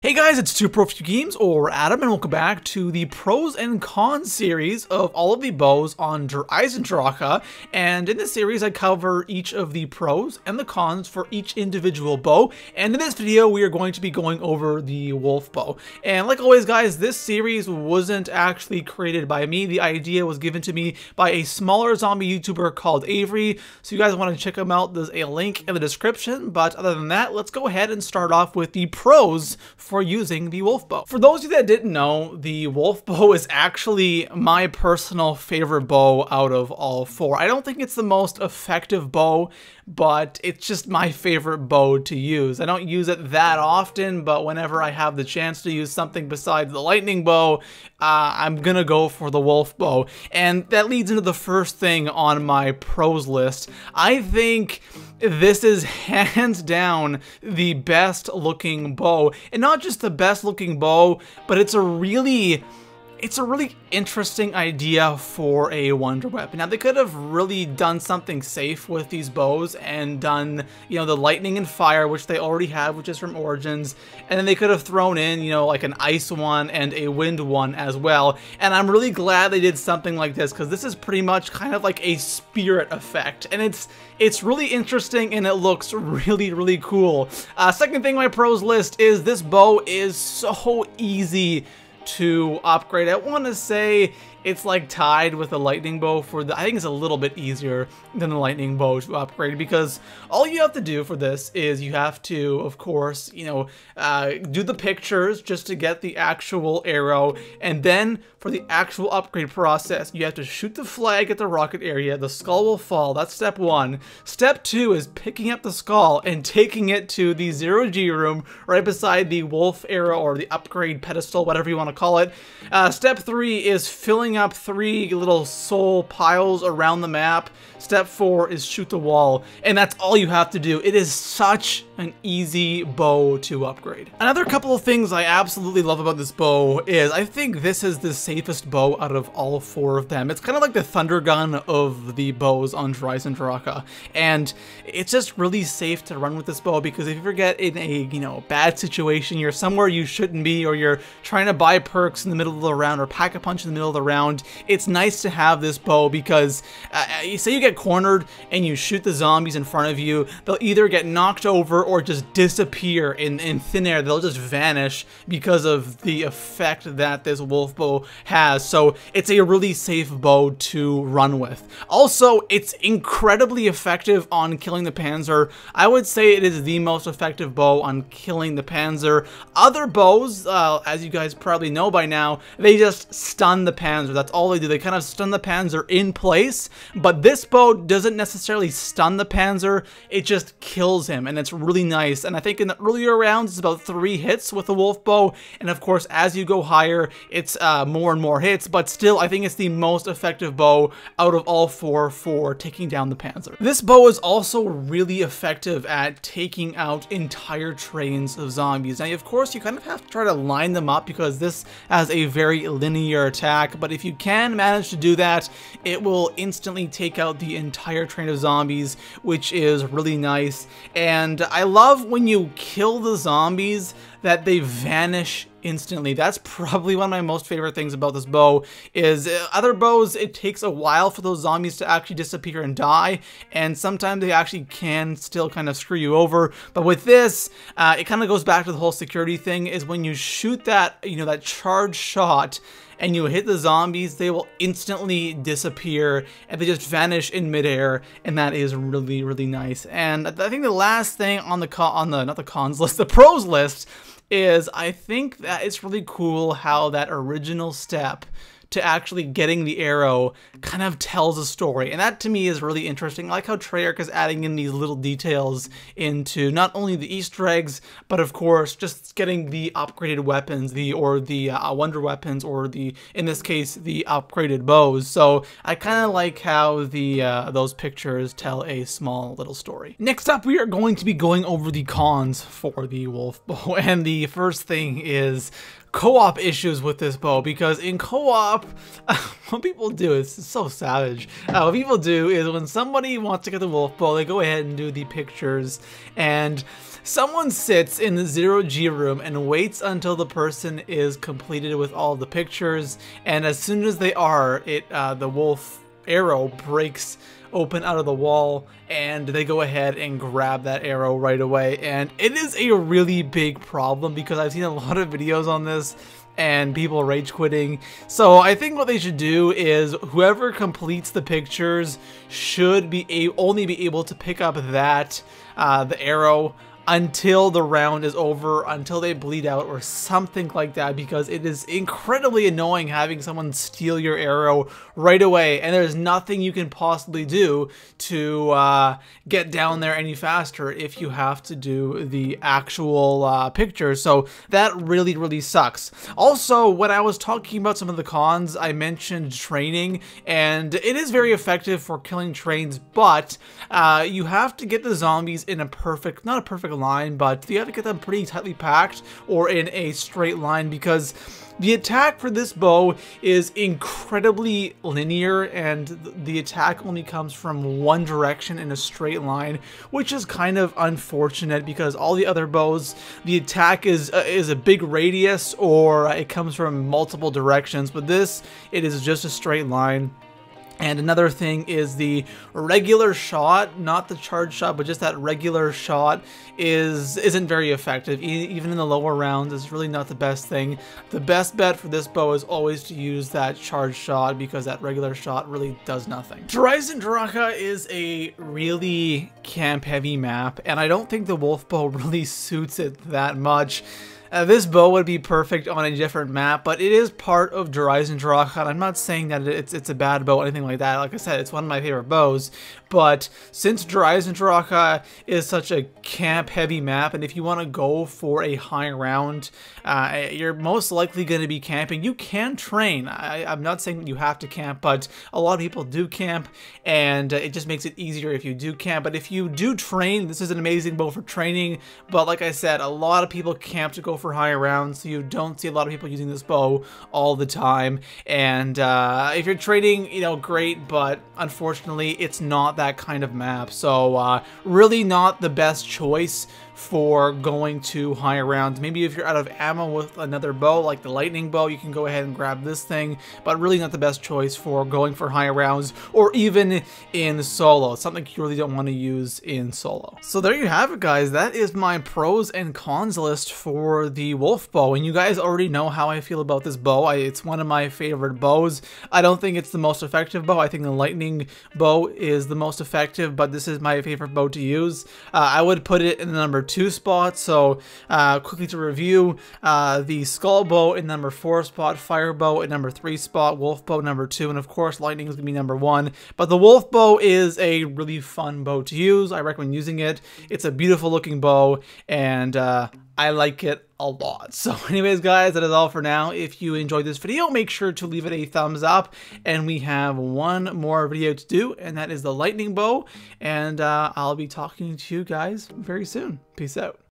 Hey guys, it's ToProForuGames, or Adam, and welcome back to the pros and cons series of all of the bows on Eisendrache. And in this series, I cover each of the pros and the cons for each individual bow. And in this video, we are going to be going over the wolf bow. And like always, guys, this series wasn't actually created by me. The idea was given to me by a smaller zombie YouTuber called Avery. So you guys want to check him out, there's a link in the description. But other than that, let's go ahead and start off with the pros for using the wolf bow. For those of you that didn't know, the wolf bow is actually my personal favorite bow out of all four. I don't think it's the most effective bow, but it's just my favorite bow to use. I don't use it that often, but whenever I have the chance to use something besides the lightning bow, I'm gonna go for the wolf bow. And that leads into the first thing on my pros list. I think this is hands down the best looking bow, and not just the best looking bow, but it's a really interesting idea for a wonder weapon. Now, they could have really done something safe with these bows and done, you know, the lightning and fire, which they already have, which is from Origins, and then they could have thrown in, you know, like an ice one and a wind one as well. And I'm really glad they did something like this, because this is pretty much kind of like a spirit effect, and it's really interesting and it looks really cool. Second thing on my pros list is this bow is so easy to upgrade. I want to say it's like tied with the lightning bow for the, I think it's a little bit easier than the lightning bow to upgrade, because all you have to do for this is you have to, of course, you know, do the pictures just to get the actual arrow, and then for the actual upgrade process, you have to shoot the flag at the rocket area, the skull will fall. That's step one. Step two is picking up the skull and taking it to the 0G room right beside the wolf arrow or the upgrade pedestal, whatever you want to call it. Step three is filling up 3 little soul piles around the map. Step 4 is shoot the wall, and that's all you have to do. It is such an easy bow to upgrade. Another couple of things I absolutely love about this bow is I think this is the safest bow out of all 4 of them. It's kind of like the thunder gun of the bows on Eisendrache, and it's just really safe to run with this bow, because if you ever get in a, you know, bad situation, you're somewhere you shouldn't be, or you're trying to buy perks in the middle of the round or pack a punch in the middle of the round, it's nice to have this bow, because you say you get cornered and you shoot the zombies in front of you, they'll either get knocked over or just disappear in thin air. They'll just vanish because of the effect that this wolf bow has. So it's a really safe bow to run with. Also, it's incredibly effective on killing the panzer. I would say it is the most effective bow on killing the panzer. Other bows, as you guys probably know by now, they just stun the panzer. That's all they do. They kind of stun the panzer in place, but this bow doesn't necessarily stun the panzer, it just kills him, and it's really nice. And I think in the earlier rounds it's about 3 hits with the wolf bow, and of course as you go higher it's more and more hits, but still I think it's the most effective bow out of all 4 for taking down the panzer. This bow is also really effective at taking out entire trains of zombies. Now, of course, you kind of have to try to line them up, because this has a very linear attack, but if you can manage to do that, it will instantly take out the entire train of zombies, which is really nice. And I love when you kill the zombies that they vanish instantly. That's probably one of my most favorite things about this bow. Is other bows, it takes a while for those zombies to actually disappear and die, and sometimes they actually can still kind of screw you over. But with this, it kind of goes back to the whole security thing, is when you shoot that, you know, that charge shot and you hit the zombies, they will instantly disappear and they just vanish in midair, and that is really nice. And I think the last thing on the not the cons list, the pros list, is I think that it's really cool how that original step to actually getting the arrow kind of tells a story, and that to me is really interesting. I like how Treyarch is adding in these little details into not only the Easter eggs, but of course just getting the upgraded weapons, the wonder weapons, or in this case the upgraded bows. So I kind of like how those pictures tell a small little story. Next up, we are going to be going over the cons for the wolf bow, and the first thing is co-op issues with this bow, because in co-op, what people do is so savage. What people do is when somebody wants to get the wolf bow, they go ahead and do the pictures, and Someone sits in the 0G room and waits until the person is completed with all the pictures, and as soon as they are, the wolf arrow breaks open out of the wall, and they go ahead and grab that arrow right away. And it is a really big problem because I've seen a lot of videos on this and people rage quitting. So I think what they should do is whoever completes the pictures should be only be able to pick up that the arrow until the round is over, until they bleed out or something like that, because it is incredibly annoying having someone steal your arrow right away, and there's nothing you can possibly do to get down there any faster if you have to do the actual picture. So that really sucks. Also, when I was talking about some of the cons, I mentioned training, and it is very effective for killing trains, but you have to get the zombies in a not a perfect line, but you have to get them pretty tightly packed or in a straight line, because the attack for this bow is incredibly linear, and the attack only comes from one direction in a straight line, which is kind of unfortunate because all the other bows, the attack is a big radius or it comes from multiple directions, but this, it is just a straight line. And another thing is the regular shot, not the charge shot, but just that regular shot isn't very effective. Even in the lower rounds, it's really not the best thing. The best bet for this bow is always to use that charge shot, because that regular shot really does nothing. Eisendrache is a really camp-heavy map, and I don't think the wolf bow really suits it that much. This bow would be perfect on a different map, but it is part of Eisendrache, and I'm not saying that it's a bad bow or anything like that. Like I said, it's one of my favorite bows, but since Eisendrache is such a camp-heavy map, and if you want to go for a high round, you're most likely going to be camping. You can train. I'm not saying that you have to camp, but a lot of people do camp, and it just makes it easier if you do camp. But if you do train, this is an amazing bow for training, but like I said, a lot of people camp to go for higher rounds, so you don't see a lot of people using this bow all the time. And if you're trading, you know, great, but unfortunately it's not that kind of map, so really not the best choice for going to higher rounds. Maybe if you're out of ammo with another bow like the lightning bow, you can go ahead and grab this thing, but really not the best choice for going for higher rounds or even in solo. It's something you really don't want to use in solo. So there you have it, guys. That is my pros and cons list for the wolf bow, and you guys already know how I feel about this bow. It's one of my favorite bows. I don't think it's the most effective bow. I think the lightning bow is the most effective, but this is my favorite bow to use. I would put it in the number 2 spot. So quickly to review, the skull bow in number 4 spot, fire bow in number 3 spot, wolf bow number 2, and of course lightning is gonna be number 1. But the wolf bow is a really fun bow to use. I recommend using it. It's a beautiful looking bow, and I like it a lot. So anyways, guys, that is all for now. If you enjoyed this video, make sure to leave it a thumbs up, and we have one more video to do, and that is the lightning bow, and I'll be talking to you guys very soon. Peace out.